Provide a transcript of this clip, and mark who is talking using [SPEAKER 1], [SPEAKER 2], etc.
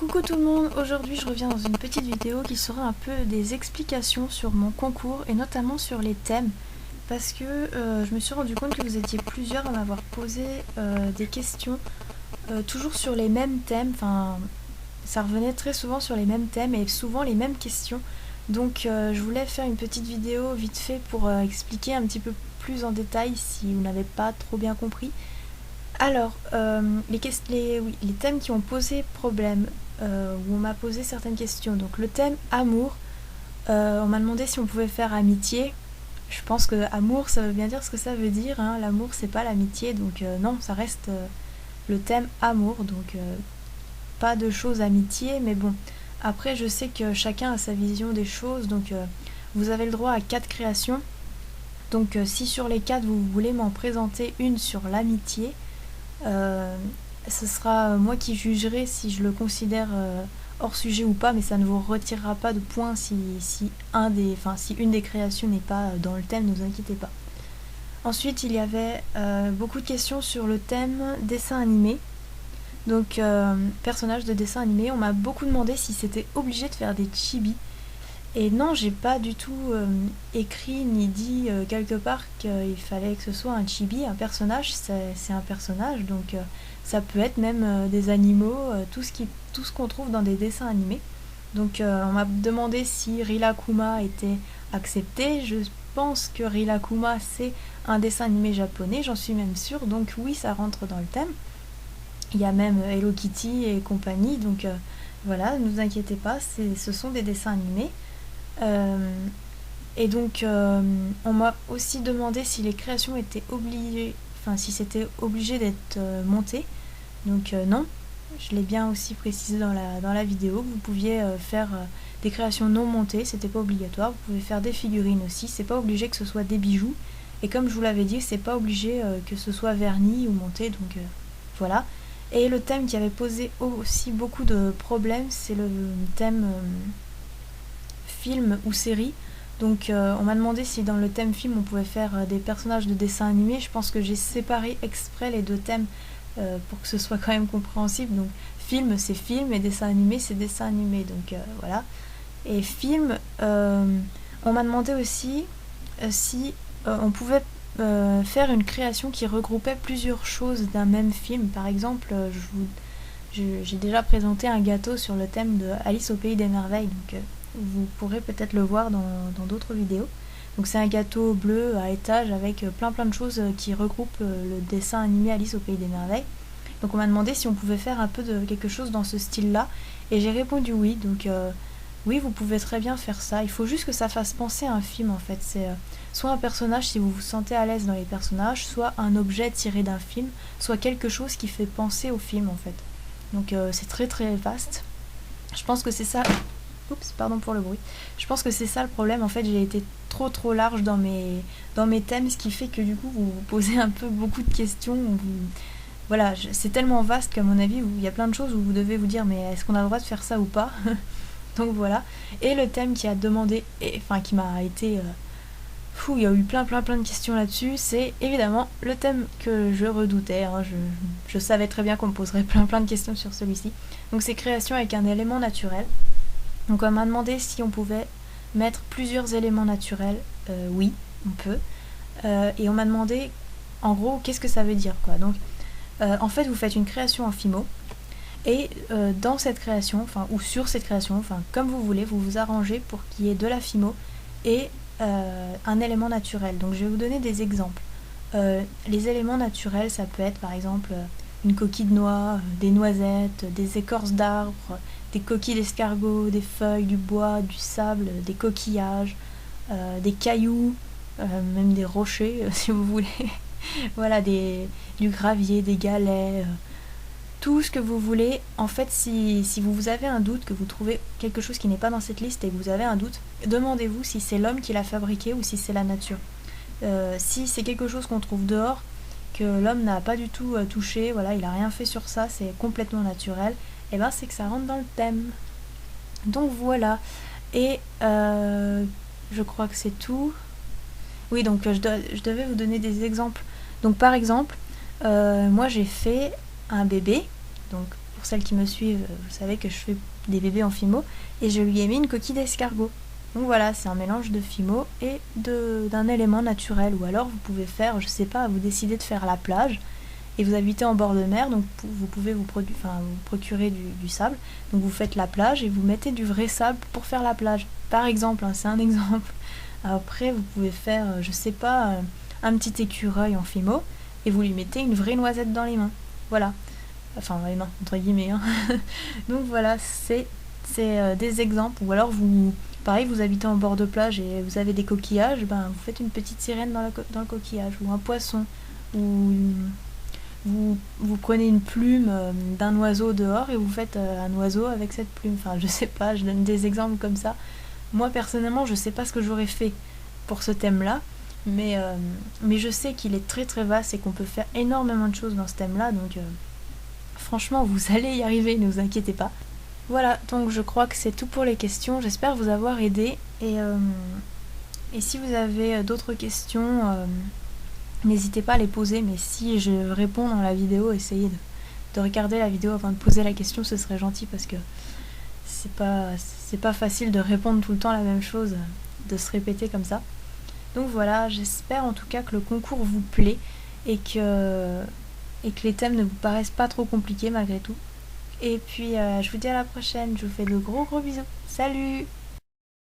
[SPEAKER 1] Coucou tout le monde, aujourd'hui je reviens dans une petite vidéo qui sera un peu des explications sur mon concours et notamment sur les thèmes parce que je me suis rendu compte que vous étiez plusieurs à m'avoir posé des questions toujours sur les mêmes thèmes, enfin ça revenait très souvent sur les mêmes thèmes et souvent les mêmes questions, donc je voulais faire une petite vidéo vite fait pour expliquer un petit peu plus en détail si vous n'avez pas trop bien compris. Alors, les thèmes qui ont posé problème, où on m'a posé certaines questions. Donc le thème amour, on m'a demandé si on pouvait faire amitié. Je pense que amour, ça veut bien dire ce que ça veut dire, hein. L'amour, c'est pas l'amitié, donc non, ça reste le thème amour, donc pas de choses amitié, mais bon. Après, je sais que chacun a sa vision des choses, donc vous avez le droit à 4 créations. Donc si sur les 4, vous voulez m'en présenter une sur l'amitié, ce sera moi qui jugerai si je le considère hors sujet ou pas, mais ça ne vous retirera pas de points si une des créations n'est pas dans le thème, ne vous inquiétez pas. Ensuite, il y avait beaucoup de questions sur le thème dessin animé. Donc, personnages de dessin animé, on m'a beaucoup demandé si c'était obligé de faire des chibis. Et non, j'ai pas du tout écrit ni dit quelque part qu'il fallait que ce soit un chibi, un personnage, c'est un personnage, donc ça peut être même des animaux, tout ce qu'on trouve dans des dessins animés. Donc on m'a demandé si Rilakkuma était accepté, je pense que Rilakkuma c'est un dessin animé japonais, j'en suis même sûre, donc oui, ça rentre dans le thème. Il y a même Hello Kitty et compagnie, donc voilà, ne vous inquiétez pas, ce sont des dessins animés. Et donc on m'a aussi demandé si les créations étaient obligées, si c'était obligé d'être monté. Donc non, je l'ai bien aussi précisé dans la vidéo, vous pouviez faire des créations non montées, c'était pas obligatoire. Vous pouvez faire des figurines aussi, c'est pas obligé que ce soit des bijoux. Et comme je vous l'avais dit, c'est pas obligé que ce soit verni ou monté, donc voilà. Et le thème qui avait posé aussi beaucoup de problèmes, c'est le thème film ou série. Donc on m'a demandé si dans le thème film on pouvait faire des personnages de dessins animés. Je pense que j'ai séparé exprès les deux thèmes pour que ce soit quand même compréhensible. Donc film c'est film et dessin animé c'est dessin animé. Donc voilà. Et film, on m'a demandé aussi si on pouvait faire une création qui regroupait plusieurs choses d'un même film. Par exemple, j'ai déjà présenté un gâteau sur le thème de Alice au pays des merveilles. Donc vous pourrez peut-être le voir dans d'autres vidéos. Donc c'est un gâteau bleu à étage avec plein de choses qui regroupent le dessin animé Alice au pays des merveilles. Donc on m'a demandé si on pouvait faire un peu de quelque chose dans ce style-là, et j'ai répondu oui. Donc oui, vous pouvez très bien faire ça. Il faut juste que ça fasse penser à un film en fait. C'est soit un personnage si vous vous sentez à l'aise dans les personnages, soit un objet tiré d'un film, soit quelque chose qui fait penser au film en fait. Donc c'est très vaste. Je pense que c'est ça. Oups, pardon pour le bruit. Je pense que c'est ça le problème. En fait, j'ai été trop large dans mes thèmes, ce qui fait que du coup, vous vous posez un peu beaucoup de questions. Voilà, c'est tellement vaste qu'à mon avis, il y a plein de choses où vous devez vous dire, mais est-ce qu'on a le droit de faire ça ou pas? Donc voilà. Et le thème qui a demandé, qui m'a été... il y a eu plein de questions là-dessus. C'est évidemment le thème que je redoutais. Hein. Je savais très bien qu'on me poserait plein de questions sur celui-ci. Donc c'est création avec un élément naturel. Donc on m'a demandé si on pouvait mettre plusieurs éléments naturels. Oui, on peut. Et on m'a demandé, en gros, qu'est-ce que ça veut dire, quoi. Donc, en fait, vous faites une création en Fimo. Et dans cette création, ou sur cette création, comme vous voulez, vous vous arrangez pour qu'il y ait de la Fimo et un élément naturel. Donc je vais vous donner des exemples. Les éléments naturels, ça peut être par exemple une coquille de noix, des noisettes, des écorces d'arbres, des coquilles d'escargot, des feuilles, du bois, du sable, des coquillages, des cailloux, même des rochers si vous voulez. Voilà, du gravier, des galets, tout ce que vous voulez. En fait, si vous avez un doute, que vous trouvez quelque chose qui n'est pas dans cette liste et que vous avez un doute, demandez-vous si c'est l'homme qui l'a fabriqué ou si c'est la nature. Si c'est quelque chose qu'on trouve dehors, que l'homme n'a pas du tout touché, voilà, il a rien fait sur ça, c'est complètement naturel, et ben c'est que ça rentre dans le thème. Donc voilà. Et je crois que c'est tout. Oui, donc je devais vous donner des exemples. Donc par exemple, moi j'ai fait un bébé, donc pour celles qui me suivent, vous savez que je fais des bébés en Fimo, et je lui ai mis une coquille d'escargot. Donc voilà, c'est un mélange de Fimo et d'un élément naturel. Ou alors vous pouvez faire, je sais pas, vous décidez de faire la plage, et vous habitez en bord de mer, donc vous pouvez vous procurer du sable. Donc vous faites la plage et vous mettez du vrai sable pour faire la plage. Par exemple, c'est un exemple. Après, vous pouvez faire, je sais pas, un petit écureuil en Fimo, et vous lui mettez une vraie noisette dans les mains. Voilà. Enfin, dans les mains, entre guillemets. Hein. Donc voilà, c'est des exemples. Ou alors, pareil, vous habitez en bord de plage et vous avez des coquillages, vous faites une petite sirène dans le coquillage, ou un poisson, ou vous prenez une plume d'un oiseau dehors et vous faites un oiseau avec cette plume. Enfin, je sais pas, je donne des exemples comme ça. Moi, personnellement, je sais pas ce que j'aurais fait pour ce thème-là, mais je sais qu'il est très très vaste et qu'on peut faire énormément de choses dans ce thème-là, donc franchement, vous allez y arriver, ne vous inquiétez pas. Voilà, donc je crois que c'est tout pour les questions. J'espère vous avoir aidé, et si vous avez d'autres questions, n'hésitez pas à les poser, mais si je réponds dans la vidéo, essayez de regarder la vidéo avant de poser la question, ce serait gentil, parce que c'est pas facile de répondre tout le temps la même chose, de se répéter comme ça. Donc voilà, j'espère en tout cas que le concours vous plaît, et que les thèmes ne vous paraissent pas trop compliqués malgré tout. Et puis je vous dis à la prochaine, je vous fais de gros bisous. Salut!